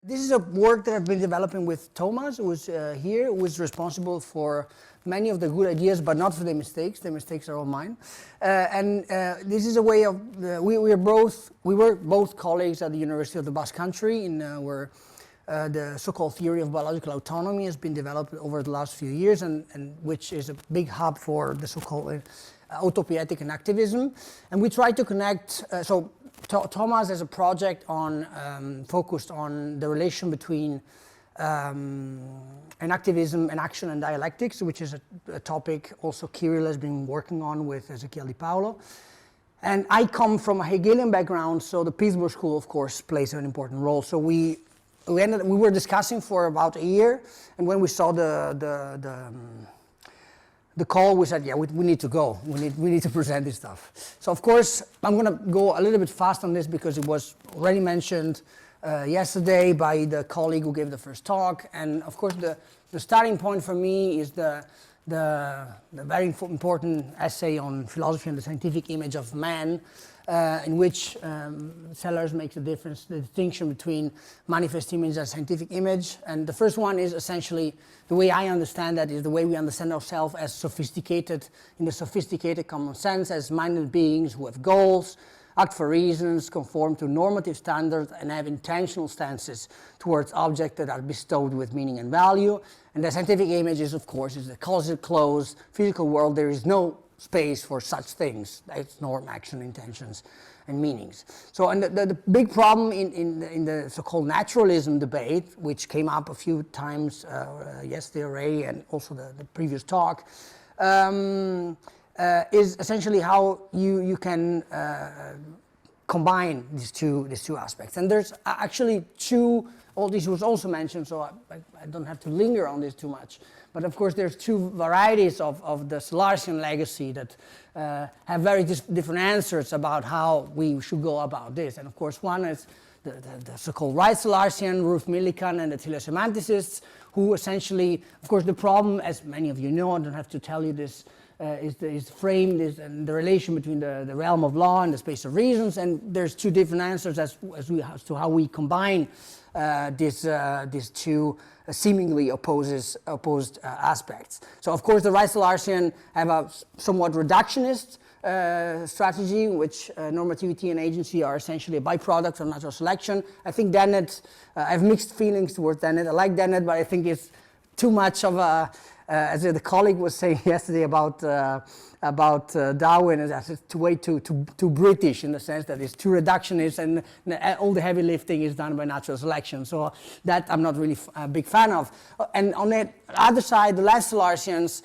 This is a work that I've been developing with Thomas, who was here, who was responsible for many of the good ideas, but not for the mistakes. The mistakes are all mine. This is a way of, we were both colleagues at the University of the Basque Country, where the so-called theory of biological autonomy has been developed over the last few years, and which is a big hub for the so-called autopoietic and activism. And we try to connect, Thomas has a project on focused on the relation between activism and action and dialectics, which is a topic also Kirill has been working on with Ezequiel Di Paolo. And I come from a Hegelian background, so the Pittsburgh school, of course, plays an important role. So we were discussing for about a year, and when we saw the call, we said, yeah, we need to go. We need to present this stuff. So of course, I'm going to go a little bit fast on this because it was already mentioned yesterday by the colleague who gave the first talk. And of course, the starting point for me is the very important essay on philosophy and the scientific image of man, in which Sellars makes the distinction between manifest image and scientific image. And the first one is essentially, the way I understand that is the way we understand ourselves as sophisticated, in the sophisticated common sense, as minded beings who have goals, act for reasons, conform to normative standards, and have intentional stances towards objects that are bestowed with meaning and value. And the scientific image is, of course, is the closed physical world. There is no space for such things. It's norm, action, intentions, and meanings. So, and the big problem in the so-called naturalism debate, which came up a few times yesterday already, and also the previous talk, is essentially how you can combine these two aspects. And there's actually two. All this was also mentioned, so I don't have to linger on this too much. But of course, there's two varieties of the Sellarsian legacy that have very different answers about how we should go about this. And of course, one is the so-called right-Sellarsian, Ruth Millikan, and the telesemanticists, who essentially, of course, the problem, as many of you know, I don't have to tell you this, is framed in the relation between the realm of law and the space of reasons. And there's two different answers as to how we combine these two seemingly opposed aspects. So of course the right-Sellarsian have a somewhat reductionist strategy, in which normativity and agency are essentially a byproduct of natural selection. I think Dennett, I have mixed feelings towards Dennett. I like Dennett, but I think it's too much of a, as the colleague was saying yesterday about Darwin, it's way too British, in the sense that it's too reductionist and all the heavy lifting is done by natural selection. So that I'm not really a big fan of. And on the other side, the left-Sellarsians,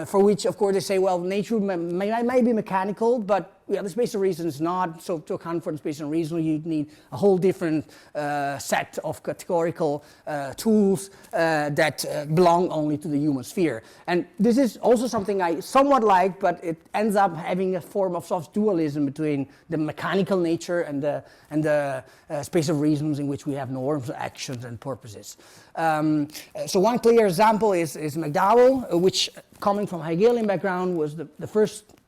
for which, of course, they say, well, nature may be mechanical, but the space of reason is not. So to account for the space of reason, you need a whole different set of categorical tools that belong only to the human sphere. And this is also something I somewhat like, but it ends up having a form of soft dualism between the mechanical nature and the space of reasons in which we have norms, actions, and purposes. So one clear example is McDowell, which, coming from Hegelian background, was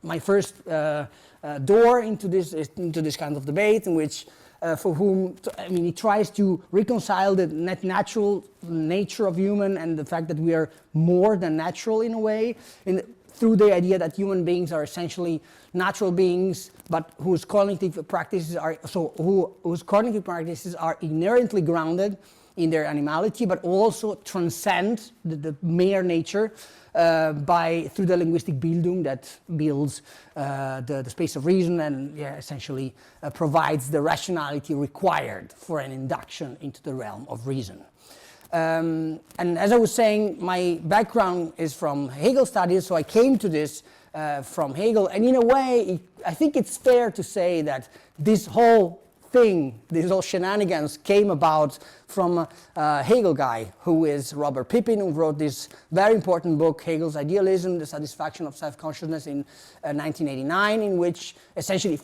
my first door into this kind of debate, in which for whom, he tries to reconcile the natural nature of human and the fact that we are more than natural in a way, through the idea that human beings are essentially natural beings, but whose cognitive practices are inherently grounded in their animality, but also transcend the mere nature through the linguistic Bildung that builds the space of reason and essentially provides the rationality required for an induction into the realm of reason. And as I was saying, my background is from Hegel studies, so I came to this from Hegel, and in a way, I think it's fair to say that this whole thing, these whole shenanigans came about from a Hegel guy, who is Robert Pippin, who wrote this very important book, Hegel's Idealism, The Satisfaction of Self-Consciousness, in 1989, in which essentially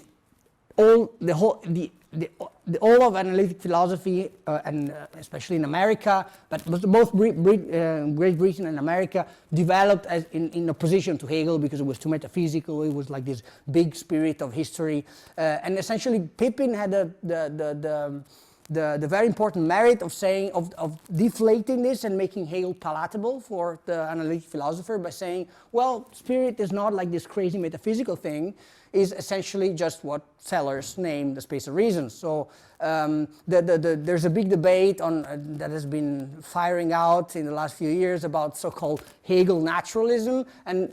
all of analytic philosophy, and especially in America, but both Great Britain and America, developed as in opposition to Hegel because it was too metaphysical. It was like this big spirit of history, and essentially Pippin had the the very important merit of saying, of deflating this and making Hegel palatable for the analytic philosopher by saying, well, spirit is not like this crazy metaphysical thing, is essentially just what Sellars named the space of reasons. So there's a big debate on that has been firing out in the last few years about so-called Hegel naturalism, and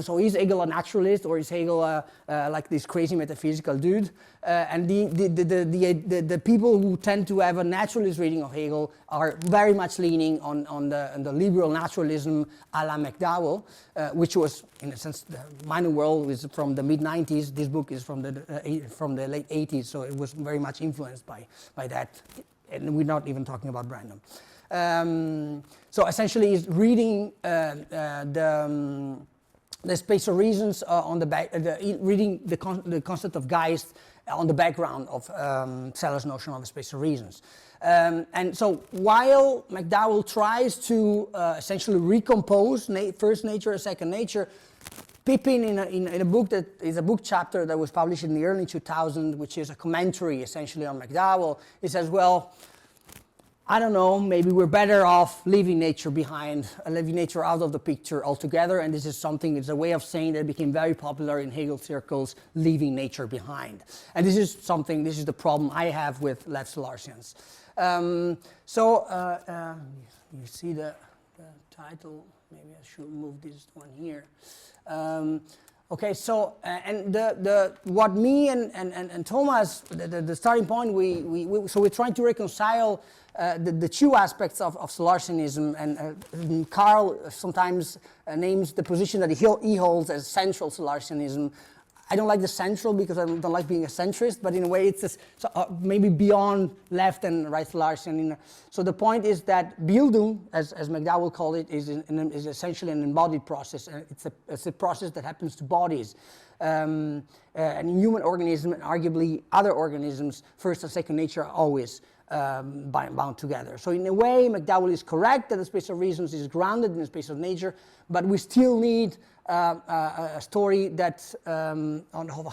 so is Hegel a naturalist, or is Hegel like this crazy metaphysical dude? And the people who tend to have a naturalist reading of Hegel are very much leaning on the liberal naturalism a la McDowell, which was, in a sense, the minor world is from the mid-90s. This book is from the late 80s, so it was very much influenced by that. And we're not even talking about Brandon. So essentially, is reading the space of reasons on the back, reading the concept of Geist on the background of Sellars' notion of a space of reasons. And so while McDowell tries to essentially recompose first nature and second nature, Pippin, in a book that is a book chapter that was published in the early 2000s, which is a commentary essentially on McDowell, he says, well, I don't know, maybe we're better off leaving nature behind, leaving nature out of the picture altogether, and this is something, it's a way of saying that became very popular in Hegel circles, leaving nature behind. And this is something, this is the problem I have with left-Sellarsians. You see the title, maybe I should move this one here. Okay, so and what me and Thomas, the starting point, so we're trying to reconcile the two aspects of Sellarsianism, and Carl sometimes names the position that he holds as central Sellarsianism. I don't like the central because I don't like being a centrist, but in a way it's just, maybe beyond left and right Sellarsian. So the point is that Bildung, as McDowell called it, is essentially an embodied process. It's a process that happens to bodies. And in human organisms, and arguably other organisms, first and second nature are always bound together. So in a way, McDowell is correct that the space of reasons is grounded in the space of nature, but we still need a story that on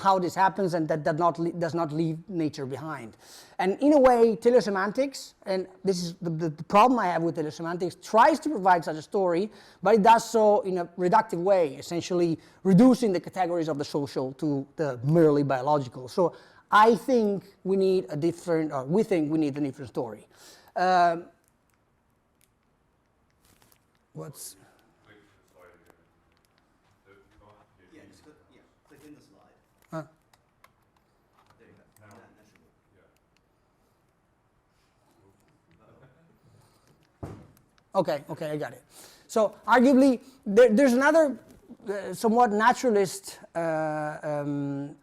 how this happens and that does not leave nature behind. And in a way, teleosemantics, and this is the problem I have with teleosemantics, tries to provide such a story, but it does so in a reductive way, essentially reducing the categories of the social to the merely biological. So I think we need a different, or we think we need a different story. What's... Click in the slide. There you go. Okay, I got it. So arguably, there's another somewhat naturalist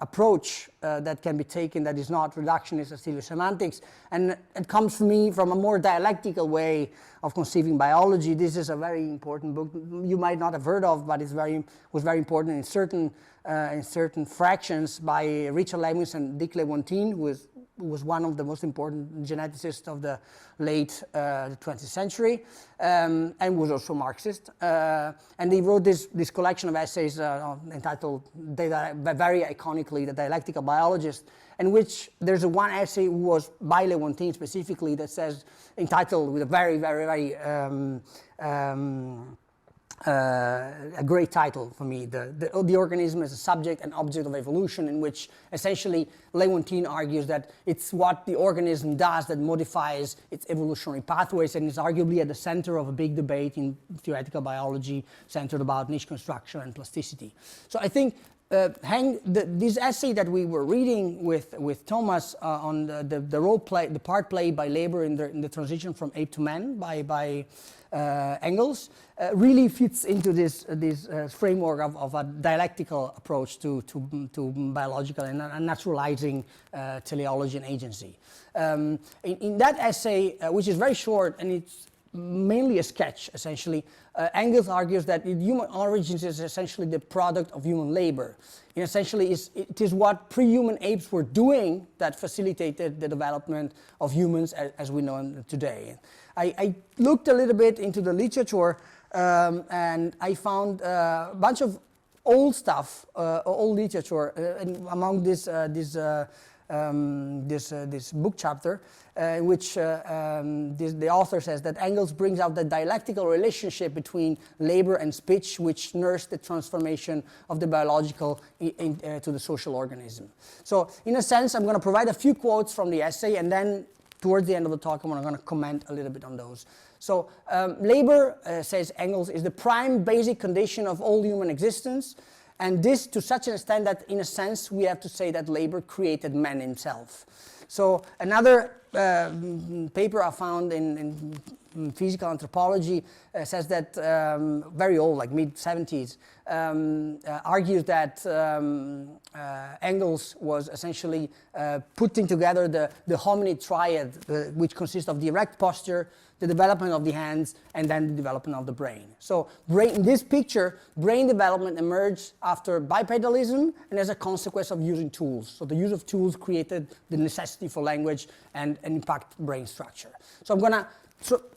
approach that can be taken that is not reductionist as teleosemantics, and it comes for me from a more dialectical way of conceiving biology. This is a very important book you might not have heard of, but was very important in certain fractions by Richard Lewis and Dick Lewontin, who was one of the most important geneticists of the late 20th century, and was also Marxist. And he wrote this collection of essays entitled, very iconically, The Dialectical Biologist, in which there's one essay was by Lewontin specifically that says, entitled with a very, very, very a great title for me, the organism as a subject and object of evolution, in which essentially Lewontin argues that it's what the organism does that modifies its evolutionary pathways, and is arguably at the center of a big debate in theoretical biology centered about niche construction and plasticity. So I think this essay that we were reading with Thomas on the role play, the part played by labor in the transition from ape to man by Engels, really fits into this framework of a dialectical approach to biological and naturalizing teleology and agency. In that essay, which is very short and it's mainly a sketch, essentially, Engels argues that human origins is essentially the product of human labor. And essentially, it is what pre-human apes were doing that facilitated the development of humans as we know them today. I looked a little bit into the literature, and I found a bunch of old stuff, old literature, and among this this book chapter, in which the author says that Engels brings out the dialectical relationship between labor and speech, which nursed the transformation of the biological to the social organism. So, in a sense, I'm going to provide a few quotes from the essay, and then towards the end of the talk, I'm going to comment a little bit on those. So, labor, says Engels, is the prime basic condition of all human existence, and this to such an extent that, in a sense, we have to say that labor created man himself. So, another paper I found in physical anthropology says that, very old, like mid-70s, argues that Engels was essentially putting together the hominid triad, which consists of the erect posture, the development of the hands, and then the development of the brain. So in this picture, brain development emerged after bipedalism and as a consequence of using tools. So the use of tools created the necessity for language and impact brain structure. So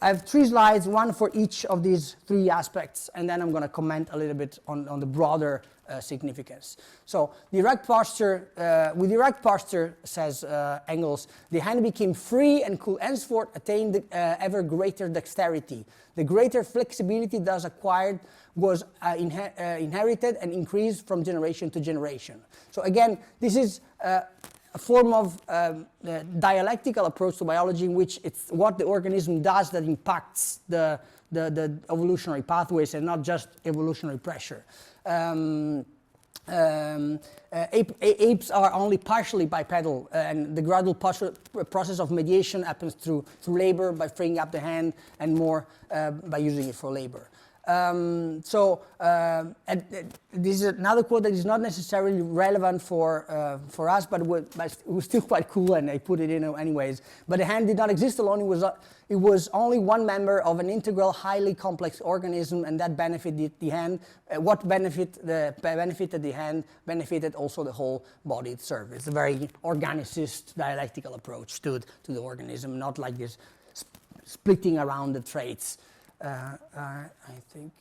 I have 3 slides, one for each of these 3 aspects, and then I'm going to comment a little bit on the broader significance. So the erect posture, with the erect posture, says Engels, the hand became free and could henceforth attain the ever greater dexterity. The greater flexibility thus acquired was inherited and increased from generation to generation. So again, this is a form of dialectical approach to biology in which it's what the organism does that impacts the evolutionary pathways and not just evolutionary pressure. Apes are only partially bipedal, and the gradual process of mediation happens through labor, by freeing up the hand, and more by using it for labor. This is another quote that is not necessarily relevant for us, but it was still quite cool, and I put it in anyways. But the hand did not exist alone. It was only one member of an integral, highly complex organism, and that benefited the hand. What benefited the hand benefited also the whole body it served. It's a very organicist, dialectical approach to the organism, not like this splitting around the traits. I think.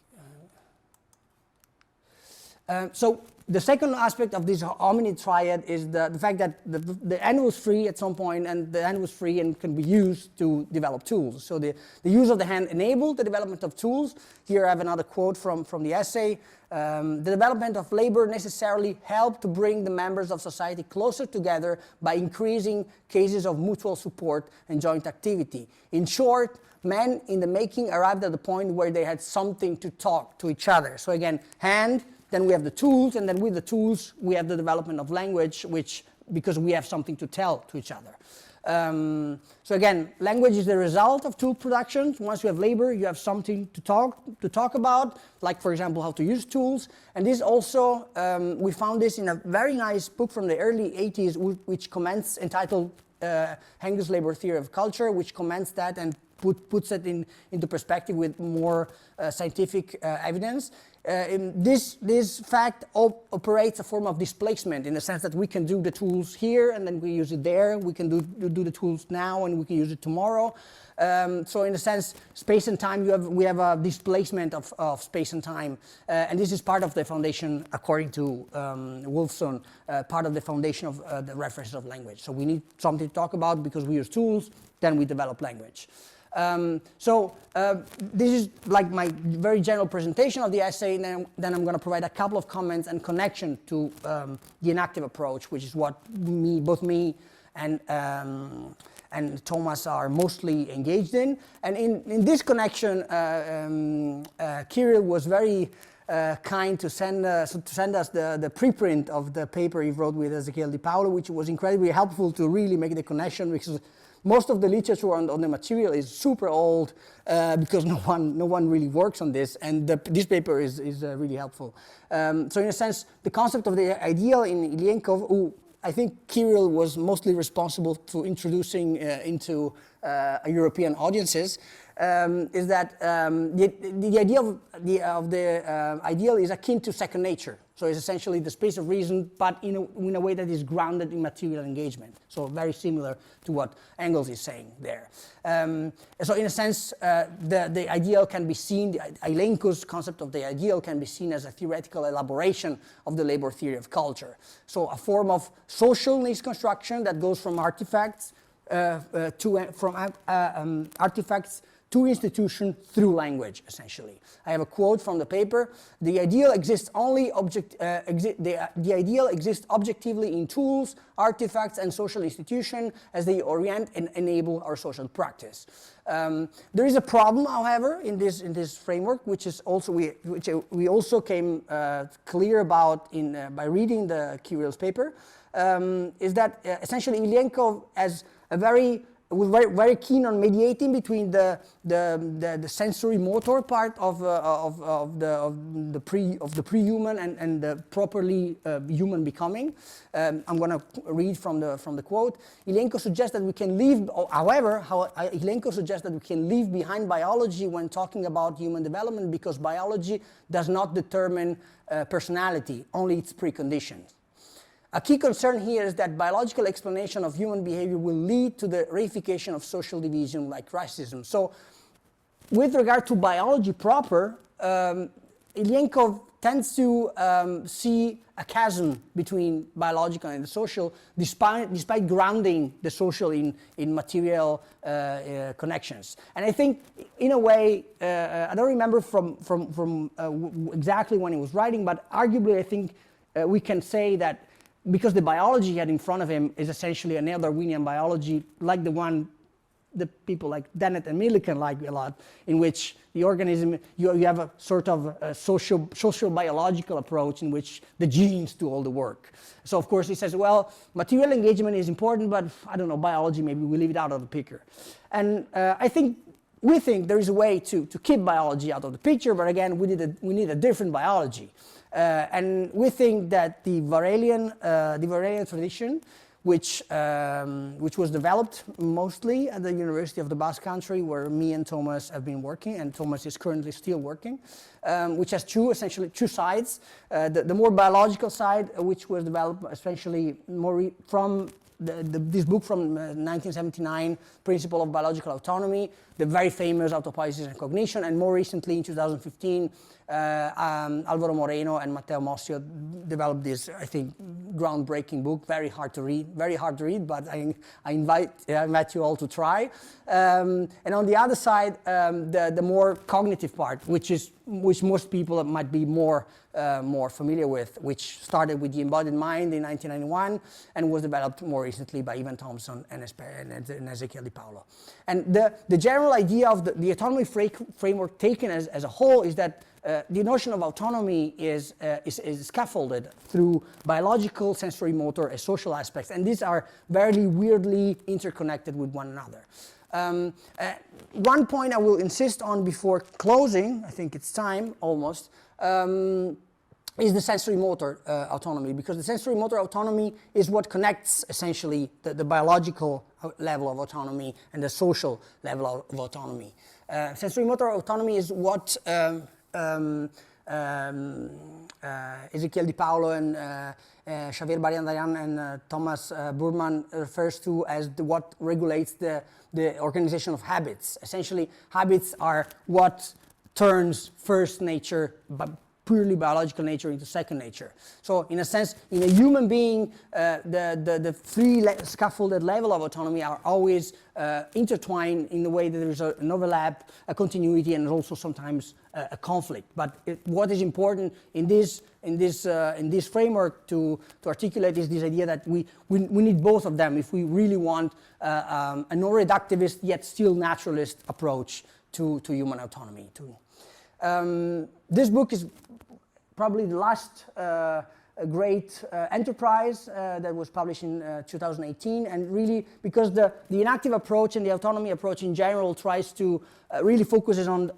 So the second aspect of this hominid triad is the fact that the hand was free at some point, and the hand was free and can be used to develop tools. So the use of the hand enabled the development of tools. Here I have another quote from the essay. The development of labor necessarily helped to bring the members of society closer together by increasing cases of mutual support and joint activity. In short, men in the making arrived at the point where they had something to talk to each other. So again, hand, then we have the tools, and then with the tools we have the development of language, because we have something to tell to each other. So again, language is the result of tool production. Once you have labor, you have something to talk about, like for example how to use tools. And this also, we found this in a very nice book from the early 80s, which comments, entitled Hegel's Labor Theory of Culture, which comments that and puts it into perspective with more scientific evidence. This fact operates a form of displacement, in the sense that we can do the tools here and then we use it there. We can do the tools now and we can use it tomorrow. So in a sense, space and time, we have a displacement of space and time. And this is part of the foundation, according to Wolfson, part of the foundation of the references of language. So we need something to talk about because we use tools, then we develop language. This is like my very general presentation of the essay, and then I'm going to provide a couple of comments and connection to the inactive approach, which is what both me and Thomas are mostly engaged in. And in this connection, Kirill was very kind to send us the preprint of the paper he wrote with Ezequiel Di Paolo, which was incredibly helpful to really make the connection, because most of the literature on the material is super old, because no one really works on this, and this paper is really helpful. So in a sense, the concept of the ideal in Ilienkov, who I think Kirill was mostly responsible for introducing into European audiences, is that the idea of the ideal is akin to second nature. So it's essentially the space of reason, but in a way that is grounded in material engagement. So very similar to what Engels is saying there. So in a sense, the ideal can be seen, Ilenko's concept of the ideal can be seen as a theoretical elaboration of the labor theory of culture. So a form of social needs construction that goes from artifacts artifacts to institution through language, essentially. I have a quote from the paper: "The ideal exists only the ideal exists objectively in tools, artifacts, and social institution as they orient and enable our social practice." There is a problem, however, in this framework, which is also which we also came clear about by reading the Kirill's paper, is that essentially Ilenko has was very keen on mediating between the sensorimotor part of the pre-human and the properly human becoming. I'm going to read from the quote. Ilenko suggests that we can leave. However, Ilenko suggests that we can leave behind biology when talking about human development, because biology does not determine personality, only its preconditions. A key concern here is that biological explanation of human behavior will lead to the reification of social division like racism. So with regard to biology proper, Ilenko tends to see a chasm between biological and the social, despite grounding the social in material connections. And I think, in a way, I don't remember from exactly when he was writing, but arguably I think we can say that because the biology he had in front of him is essentially a neo-Darwinian biology, like the one that people like Dennett and Millikan like a lot, in which the organism, you have a sort of a social biological approach in which the genes do all the work. So of course he says, well, material engagement is important, but I don't know, biology, maybe we leave it out of the picture. And we think there is a way to keep biology out of the picture, but again, we need a different biology. And we think that the Varelian tradition, which was developed mostly at the University of the Basque Country, where me and Thomas have been working, and Thomas is currently still working, which has essentially two sides. The more biological side, which was developed essentially from this book from 1979, Principle of Biological Autonomy, the very famous Autopoiesis and Cognition, and more recently in 2015, Alvaro Moreno and Matteo Mossio developed this, I think, groundbreaking book, very hard to read, but I invite you all to try. And on the other side, the more cognitive part, which most people might be more familiar with, which started with the embodied mind in 1991 and was developed more recently by Ivan Thompson and Ezequiel Di Paolo. And the general idea of the autonomy framework taken as a whole is that the notion of autonomy is scaffolded through biological, sensorimotor, and social aspects, and these are very weirdly interconnected with one another. One point I will insist on before closing, I think it's time almost, is the sensorimotor autonomy, because the sensorimotor autonomy is what connects essentially the biological level of autonomy and the social level of autonomy. Sensorimotor autonomy is what Ezequiel Di Paolo and Xavier Barriendayan and Thomas Burman refers to as what regulates the organization of habits. Essentially, habits are what turns first nature, purely biological nature, into second nature. So in a sense, in a human being, the three scaffolded level of autonomy are always intertwined in the way that there is an overlap, a continuity, and also sometimes a conflict. But what is important in this framework to articulate is this idea that we need both of them if we really want a non-reductivist yet still naturalist approach to human autonomy. This book is probably the last great enterprise that was published in 2018, and really because the inactive approach and the autonomy approach in general tries to really focuses on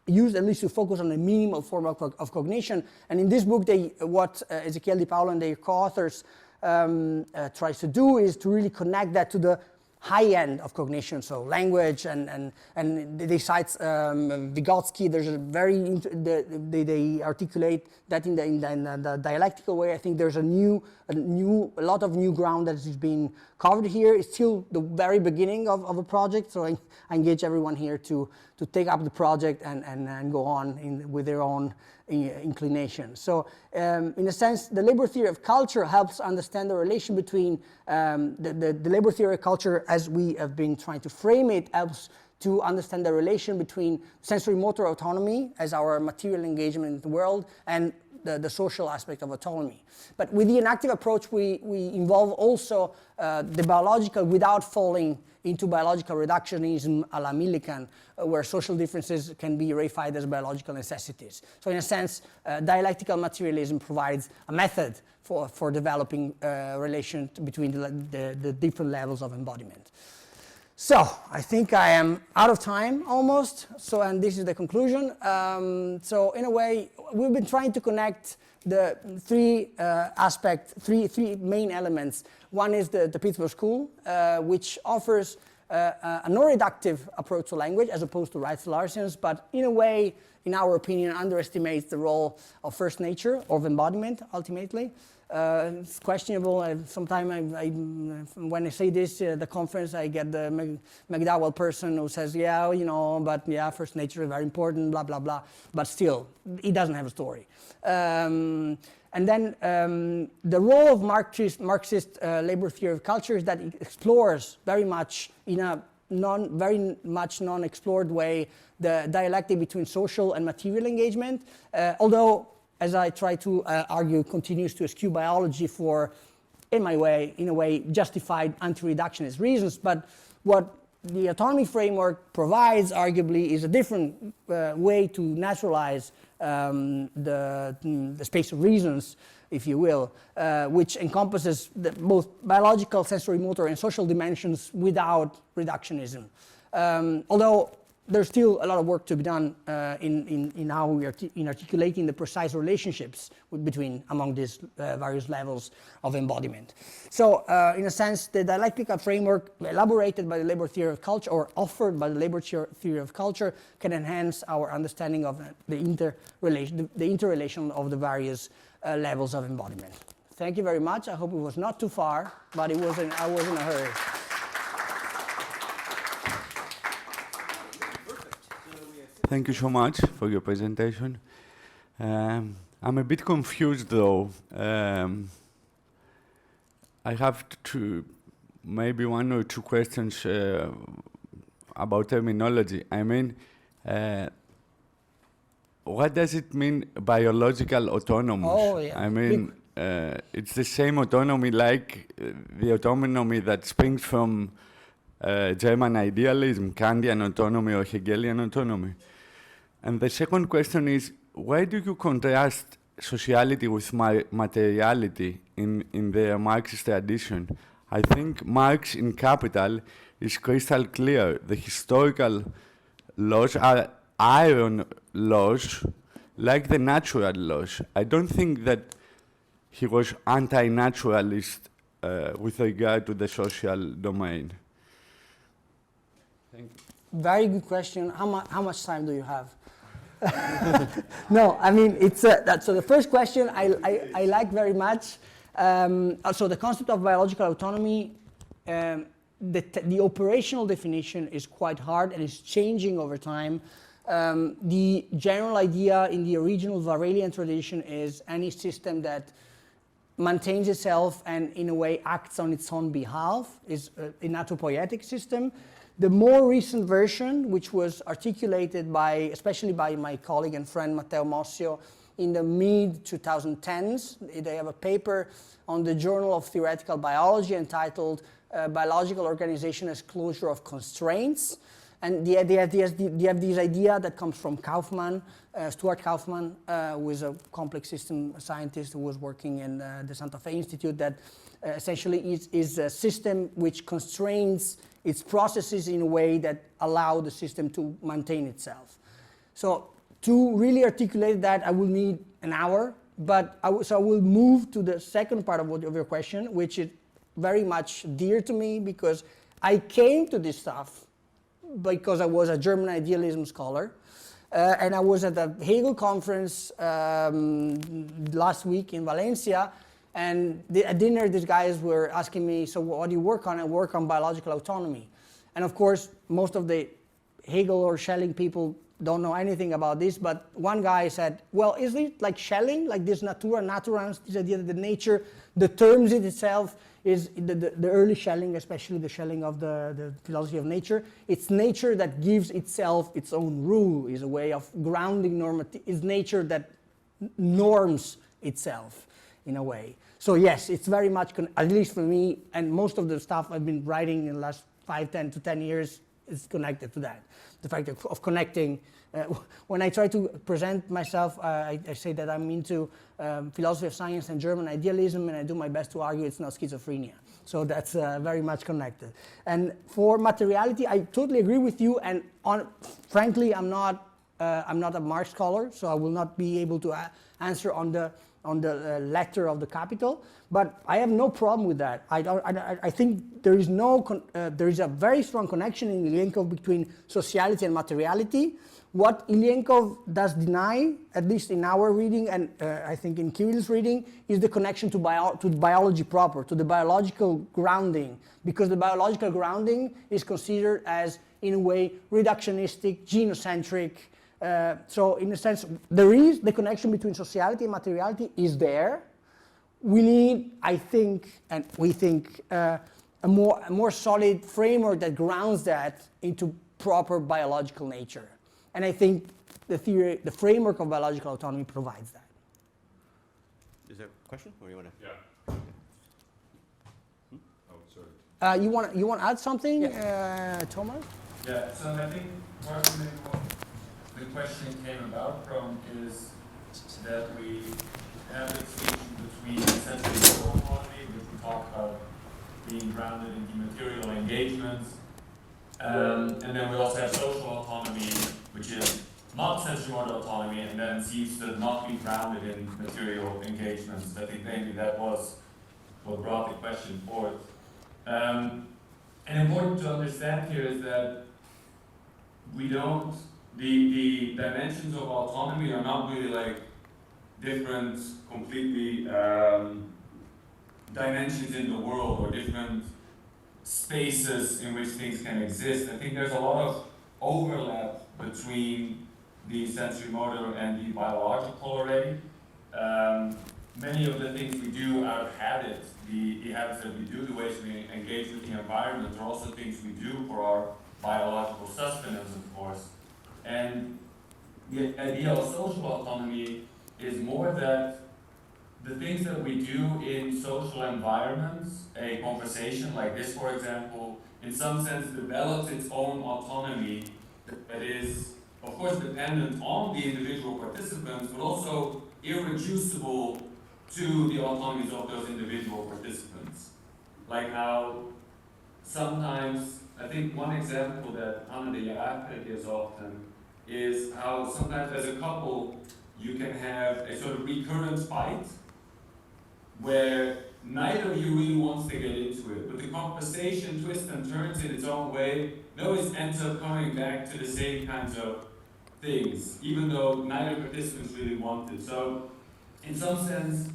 at least to focus on a minimal form of cognition. And in this book, what Ezequiel Di Paolo and their co-authors tries to do is to really connect that to the high end of cognition, so language, and they cite Vygotsky. There's a very they articulate that in the dialectical way. I think there's a lot of new ground that is being covered here. It's still the very beginning of a project, so I engage everyone here to take up the project and go on with their own inclination. So in a sense, the labor theory of culture helps understand the relation between the labor theory of culture, as we have been trying to frame it, helps to understand the relation between sensorimotor autonomy as our material engagement in the world and the social aspect of autonomy. But with the enactive approach, we involve also the biological without falling into biological reductionism a la Millikan, where social differences can be reified as biological necessities. So in a sense, dialectical materialism provides a method for developing relation between the different levels of embodiment. So I think I am out of time almost. So, and this is the conclusion. So in a way, we've been trying to connect the three main elements. One is the Pittsburgh School, which offers a non-reductive approach to language as opposed to right-Sellarsians, but in a way, in our opinion, underestimates the role of first nature, of embodiment, ultimately. It's questionable. Sometimes when I say this at the conference, I get the McDowell person who says, yeah, you know, but yeah, first nature is very important, blah, blah, blah. But still, it doesn't have a story. And then the role of Marxist labor theory of culture is that it explores very much in a very much non-explored way the dialectic between social and material engagement, although, as I try to argue, continues to eschew biology for, in a way, justified anti-reductionist reasons. But what the autonomy framework provides, arguably, is a different way to naturalize the space of reasons, if you will, which encompasses both biological, sensorimotor, and social dimensions without reductionism. Although there's still a lot of work to be done in how we are in articulating the precise relationships among these various levels of embodiment. So, in a sense, the dialectical framework elaborated by the labor theory of culture, or offered by the labor theory of culture, can enhance our understanding of the interrelation of the various levels of embodiment. Thank you very much. I hope it was not too far, but I was in a hurry. Thank you so much for your presentation. I'm a bit confused, though. I have maybe one or two questions about terminology. I mean, what does it mean, biological autonomous? Oh, yeah. I mean, it's the same autonomy like the autonomy that springs from German idealism, Kantian autonomy or Hegelian autonomy. And the second question is, why do you contrast sociality with materiality in the Marxist tradition? I think Marx in Capital is crystal clear. The historical laws are iron laws, like the natural laws. I don't think that he was anti-naturalist with regard to the social domain. Thank you. Very good question. How much time do you have? No, I mean, it's so the first question I like very much. So the concept of biological autonomy, the operational definition is quite hard and is changing over time. The general idea in the original Varelian tradition is any system that maintains itself and in a way acts on its own behalf is an anatopoietic system. The more recent version, which was articulated especially by my colleague and friend Matteo Mossio in the mid-2010s, they have a paper on the Journal of Theoretical Biology entitled Biological Organization as Closure of Constraints. And they have this idea that comes from Kaufmann, Stuart Kaufmann, who is a complex system scientist who was working in the Santa Fe Institute, that essentially is a system which constrains its processes in a way that allow the system to maintain itself. So to really articulate that, I will need an hour, but I will move to the second part of your question, which is very much dear to me because I came to this stuff because I was a German idealism scholar, and I was at the Hegel conference last week in Valencia, and at dinner these guys were asking me, so what do you work on? I work on biological autonomy. And of course, most of the Hegel or Schelling people don't know anything about this, but one guy said, well, is it like Schelling, like this natura naturans, this idea that the nature determines it itself, is the early Schelling, especially the Schelling of the philosophy of nature. It's nature that gives itself its own rule, is a way of grounding normative, is nature that norms itself in a way. So yes, it's very much, at least for me, and most of the stuff I've been writing in the last 5, 10 to 10 years is connected to that. The fact of connecting. When I try to present myself, I say that I'm into philosophy of science and German idealism, and I do my best to argue it's not schizophrenia. So that's very much connected. And for materiality, I totally agree with you. And frankly, I'm not a Marx scholar, so I will not be able to answer on the letter of the Capital. But I have no problem with that. I think there is there is a very strong connection in Ilienkov between sociality and materiality. What Ilienkov does deny, at least in our reading, and I think in Kirill's reading, is the connection to biology proper, to the biological grounding, because the biological grounding is considered as, in a way, reductionistic, genocentric. So in a sense, there is the connection between sociality and materiality is there. We need, I think, and we think, a more solid framework that grounds that into proper biological nature. And I think the framework of biological autonomy provides that. Is there a question, or you want to? Yeah. Oh, sorry. You want to add something, Yes. Thomas? Yeah, so I think partly what the question came about from is that we have a distinction between sensory autonomy, which we talk about being grounded in the material engagements, and then we also have social autonomy, which is not sensorimotor autonomy, and then seems to not be grounded in material engagements. I think maybe that was what brought the question forth. And important to understand here is that we don't, the dimensions of autonomy are not really like different, completely dimensions in the world or different spaces in which things can exist. I think there's a lot of overlap between the sensorimotor and the biological already. Many of the things we do out of habit, the habits that we do, the ways we engage with the environment, are also things we do for our biological sustenance, of course. And the idea of social autonomy is more that the things that we do in social environments, a conversation like this, for example, in some sense develops its own autonomy that is, of course, dependent on the individual participants, but also irreducible to the autonomies of those individual participants. Like how sometimes, I think one example that Andrea gives often is how sometimes as a couple you can have a sort of recurrent fight where neither of you really wants to get into it, but the conversation twists and turns in its own way. It always ends up coming back to the same kinds of things, even though neither participants really want it. So, in some sense,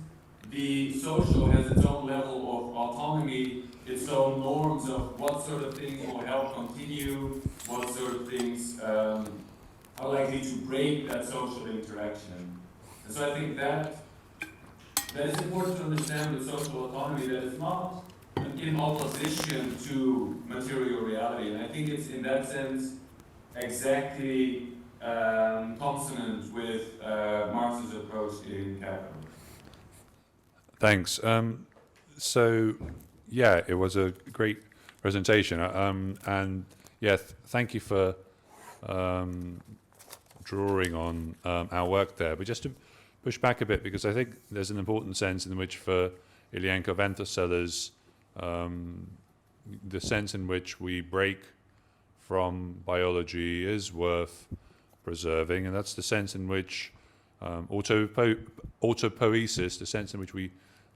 the social has its own level of autonomy, its own norms of what sort of things will help continue, what sort of things are likely to break that social interaction. And so I think that is important to understand with social autonomy, that it's not in opposition to material reality. And I think it's in that sense exactly consonant with Marx's approach in Capital. Thanks. So, yeah, it was a great presentation. And yeah, thank you for drawing on our work there. But just to push back a bit, because I think there's an important sense in which for Ilienkov and Sellers, the sense in which we break from biology is worth preserving, and that's the sense in which autopoiesis, the sense in which we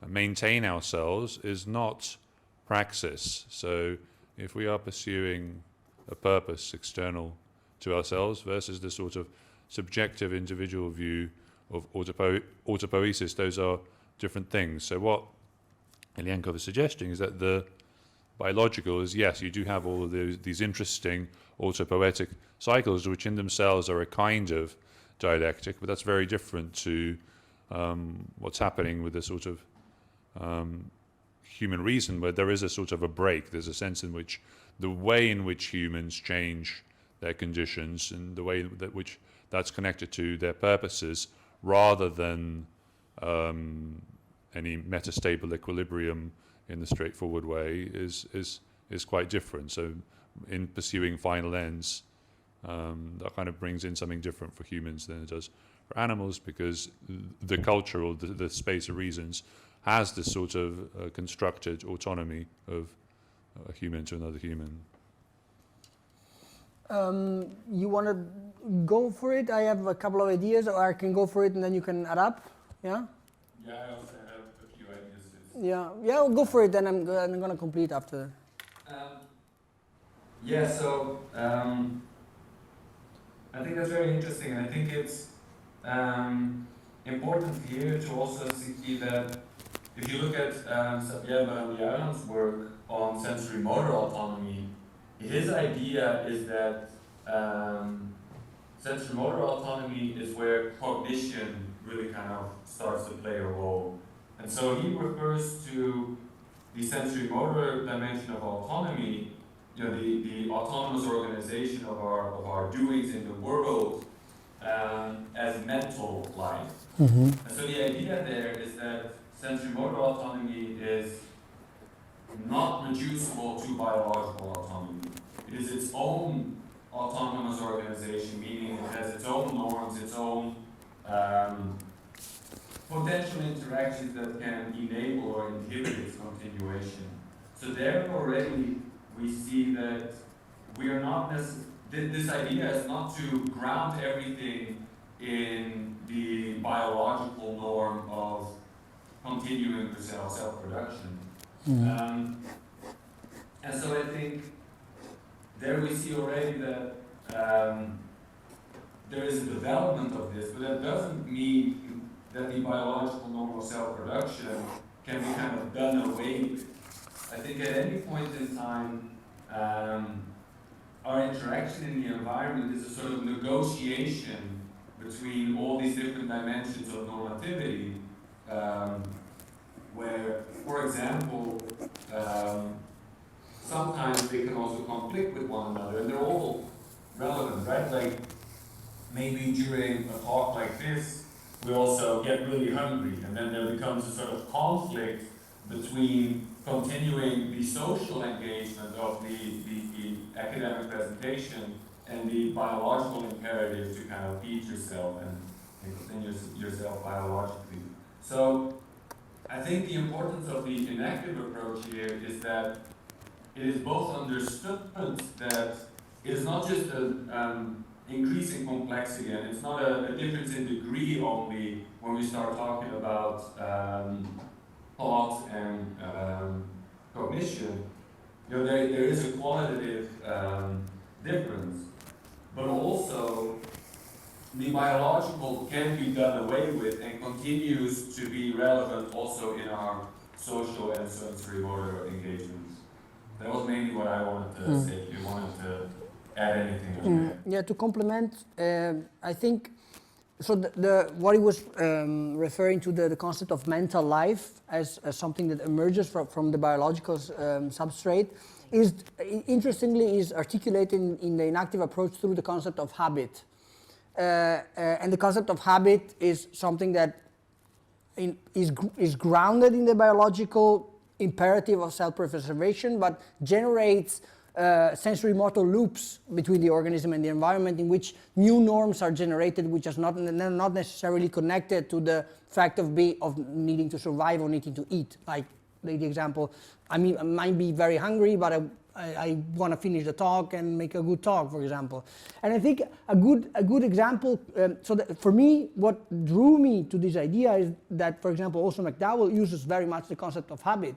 maintain ourselves, is not praxis. So if we are pursuing a purpose external to ourselves versus the sort of subjective individual view of autopoiesis, those are different things. So what Ilienkov is suggesting is that the biological is, yes, you do have all of these interesting autopoietic cycles, which in themselves are a kind of dialectic, but that's very different to what's happening with the sort of human reason, where there is a sort of a break. There's a sense in which the way in which humans change their conditions and the way that which that's connected to their purposes, rather than any metastable equilibrium in the straightforward way, is quite different. So in pursuing final ends, that kind of brings in something different for humans than it does for animals, because the culture or the space of reasons has this sort of constructed autonomy of a human to another human. You want to go for it? I have a couple of ideas, or I can go for it and then you can add up. Yeah? Yeah, I also have a few ideas. Yeah, I'll go for it, then I'm going to complete after. Yeah, so I think that's very interesting, and I think it's important here to also see that if you look at Sabieva and Yaron's work on sensorimotor autonomy, his idea is that sensorimotor autonomy is where cognition really kind of starts to play a role. And so he refers to the sensorimotor dimension of autonomy, you know, the autonomous organization of our doings in the world as mental life. Mm-hmm. And so the idea there is that sensorimotor autonomy is not reducible to biological autonomy. It is its own autonomous organization, meaning it has its own norms, its own potential interactions that can enable or inhibit its continuation. So there already we see that we are not necessarily, this idea is not to ground everything in the biological norm of continuing the self-production. Mm-hmm. And so I think there we see already that there is a development of this, but that doesn't mean that the biological norm of self-production can be kind of done away with. I think at any point in time, our interaction in the environment is a sort of negotiation between all these different dimensions of normativity, where, for example, sometimes they can also conflict with one another, and they're all relevant, right? Like, maybe during a talk like this, we also get really hungry, and then there becomes a sort of conflict between continuing the social engagement of the academic presentation and the biological imperative to kind of feed yourself and continue yourself biologically. So I think the importance of the inactive approach here is that it is both understood that it is not just an increasing complexity, and it's not a difference in degree only when we start talking about thought and cognition. You know, there is a qualitative difference, but also the biological can be done away with and continues to be relevant also in our social and sensorimotor engagements. That was mainly what I wanted to say. If you wanted to add anything on that. Yeah, to complement, I think, so what he was referring to the concept of mental life as something that emerges from the biological substrate is, interestingly, is articulated in the inactive approach through the concept of habit. And the concept of habit is something that is grounded in the biological imperative of self-preservation, but generates sensorimotor loops between the organism and the environment, in which new norms are generated, which are not necessarily connected to the fact of needing to survive or needing to eat. Like the example, I might be very hungry, but I want to finish the talk and make a good talk, for example. And I think a good example, so that for me, what drew me to this idea is that, for example, also McDowell uses very much the concept of habit.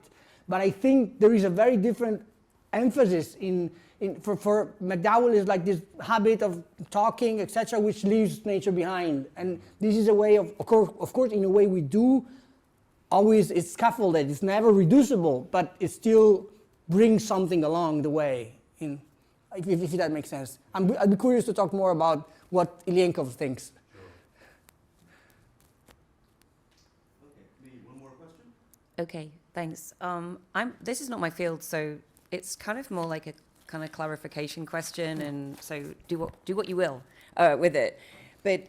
But I think there is a very different emphasis for McDowell is like this habit of talking, etc., which leaves nature behind. And this is a way of course, in a way we do always, it's scaffolded, it's never reducible, but it still brings something along the way, if that makes sense. I'd be curious to talk more about what Ilienkov thinks. One more question? Okay, thanks. This is not my field, so it's kind of more like a kind of clarification question, and so do what you will with it. But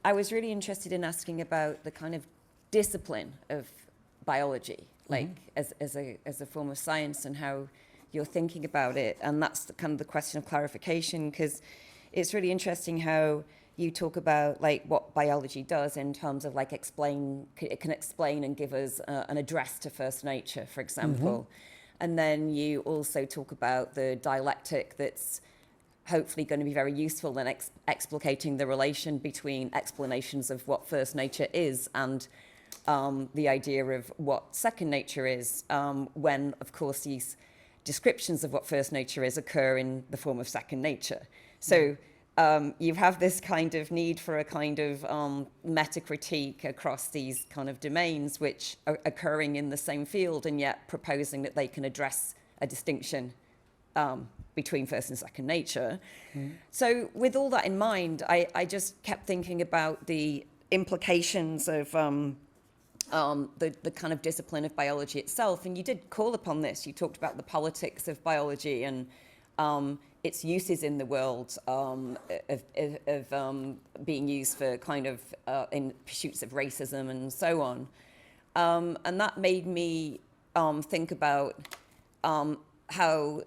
I was really interested in asking about the kind of discipline of biology, like as a form of science, and how you're thinking about it. And that's kind of the question of clarification, because it's really interesting how you talk about like what biology does in terms of like it can explain and give us an address to first nature, for example. And then you also talk about the dialectic that's hopefully going to be very useful in explicating the relation between explanations of what first nature is and the idea of what second nature is, when, of course, these descriptions of what first nature is occur in the form of second nature. So you have this kind of need for a kind of meta-critique across these kind of domains which are occurring in the same field, and yet proposing that they can address a distinction between first and second nature. So with all that in mind, I just kept thinking about the implications of the kind of discipline of biology itself. And you did call upon this. You talked about the politics of biology and its uses in the world of being used for kind of in pursuits of racism and so on. And that made me think about how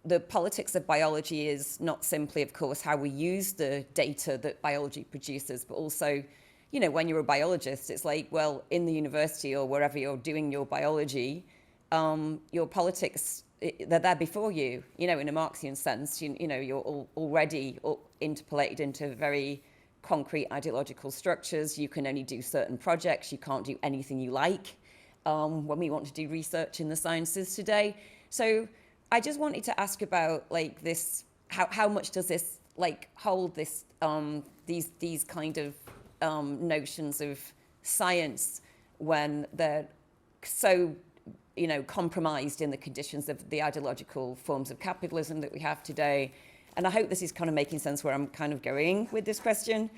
the politics of biology is not simply, of course, how we use the data that biology produces, but also, you know, when you're a biologist, it's like, well, in the university or wherever you're doing your biology, your politics, they're there before you, you know, in a Marxian sense. You know, you're already interpolated into very concrete ideological structures. You can only do certain projects. You can't do anything you like when we want to do research in the sciences today. So I just wanted to ask about like this, how much does this like hold this, these kind of notions of science when they're so, you know, compromised in the conditions of the ideological forms of capitalism that we have today. And I hope this is kind of making sense where I'm kind of going with this question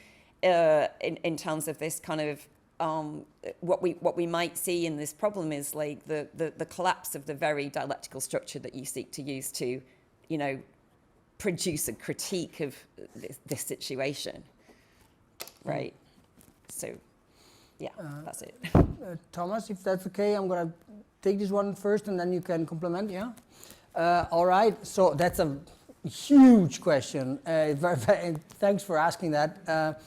in terms of this kind of what we might see in this problem is like the collapse of the very dialectical structure that you seek to use to, you know, produce a critique of this situation, right? So, yeah, that's it. Thomas, if that's okay, I'm going to take this one first and then you can complement, yeah? All right, so that's a huge question. Thanks for asking that.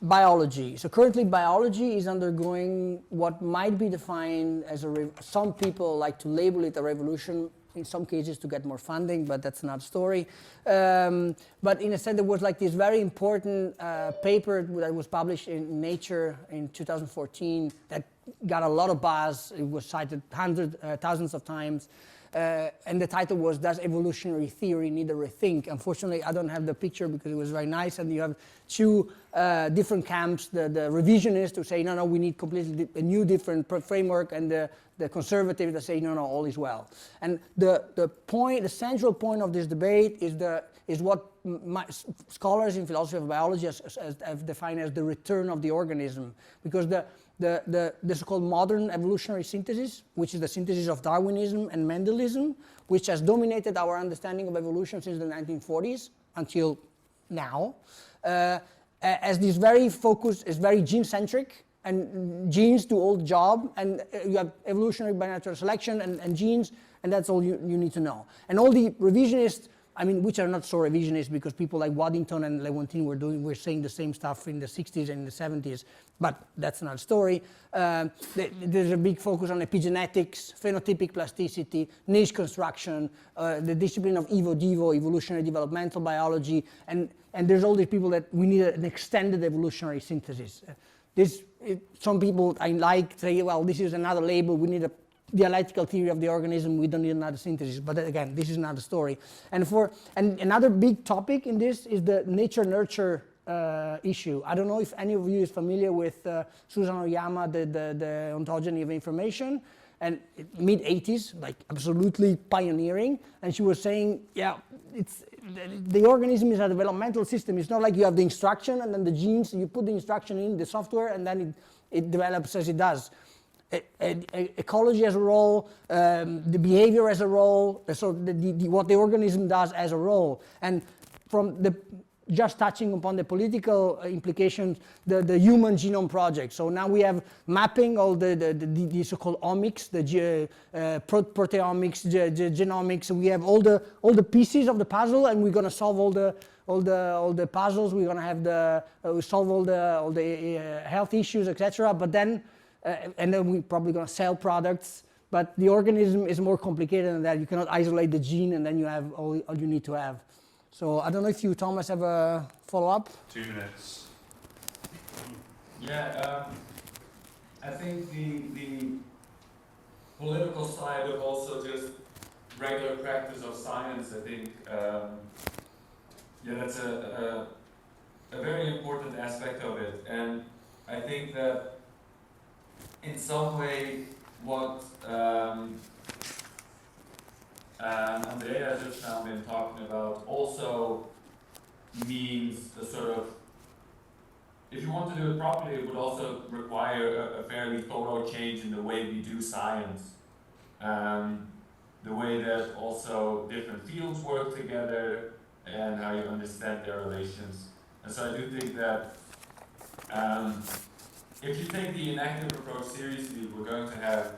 Biology. So currently biology is undergoing what might be defined as some people like to label it a revolution, in some cases to get more funding, but that's another story. But in a sense, there was like this very important paper that was published in Nature in 2014 that got a lot of buzz. It was cited thousands of times. And the title was, Does Evolutionary Theory Need a Rethink? Unfortunately, I don't have the picture because it was very nice, and you have two different camps, the revisionists who say, no, we need completely a new different framework, and the conservatives that say, no, all is well. And the central point of this debate is what scholars in philosophy of biology have defined as the return of the organism, because the so-called modern evolutionary synthesis, which is the synthesis of Darwinism and Mendelism, which has dominated our understanding of evolution since the 1940s until now, as this very focused, is very gene-centric, and genes do all the job, and you have evolutionary by natural selection and genes, and that's all you need to know. And all the revisionists, I mean, which are not so revisionist because people like Waddington and Lewontin were saying the same stuff in the 60s and the 70s, but that's another story. There's a big focus on epigenetics, phenotypic plasticity, niche construction, the discipline of evo-devo, evolutionary developmental biology, and there's all these people that we need an extended evolutionary synthesis. Some people I like say, well, this is another label, we need a dialectical theory of the organism, we don't need another synthesis. But again, this is another story. And another big topic in this is the nature-nurture issue. I don't know if any of you is familiar with Susan Oyama, the ontogeny of information, and mid-80s, like absolutely pioneering. And she was saying, yeah, the organism is a developmental system. It's not like you have the instruction and then the genes, you put the instruction in the software and then it develops as it does. Ecology has a role, the behavior has a role, so what the organism does as a role. And from just touching upon the political implications, the Human Genome Project. So now we have mapping all the so-called omics, the proteomics, genomics. We have all the pieces of the puzzle, and we're going to solve all the puzzles. We're going to have solve all the health issues, etc. But then, and then we're probably going to sell products. But the organism is more complicated than that. You cannot isolate the gene, and then you have all you need to have. So I don't know if you, Thomas, have a follow-up? 2 minutes. Yeah, I think the political side of also just regular practice of science, I think, yeah, that's a very important aspect of it. And I think that in some way what Andrea has just now been talking about also means a sort of, if you want to do it properly, it would also require a fairly thorough change in the way we do science. The way that also different fields work together and how you understand their relations. And so I do think that if you take the inactive approach seriously, we're going to have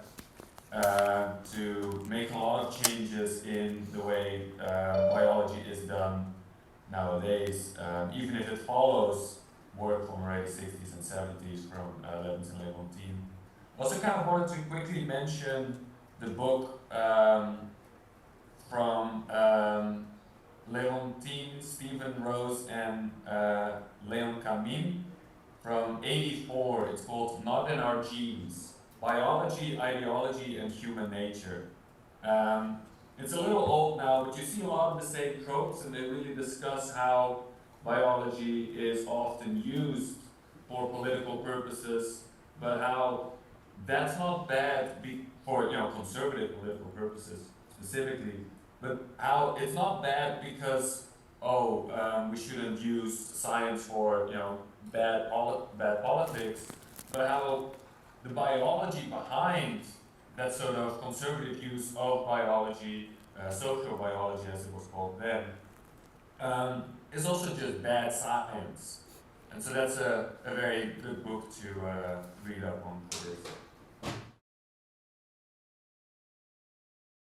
to make a lot of changes in the way biology is done nowadays, even if it follows work from already 60s and 70s from Levins and Leontine. Also kind of wanted to quickly mention the book from Leontine, Stephen Rose, and Leon Camin from '84. It's called Not in Our Genes: Biology, Ideology, and Human Nature. It's a little old now, but you see a lot of the same tropes, and they really discuss how biology is often used for political purposes, but how that's not bad for conservative political purposes specifically, but how it's not bad because we shouldn't use science for bad politics, but how the biology behind that sort of conservative use of biology, social biology as it was called then, is also just bad science. And so that's a very good book to read up on for this.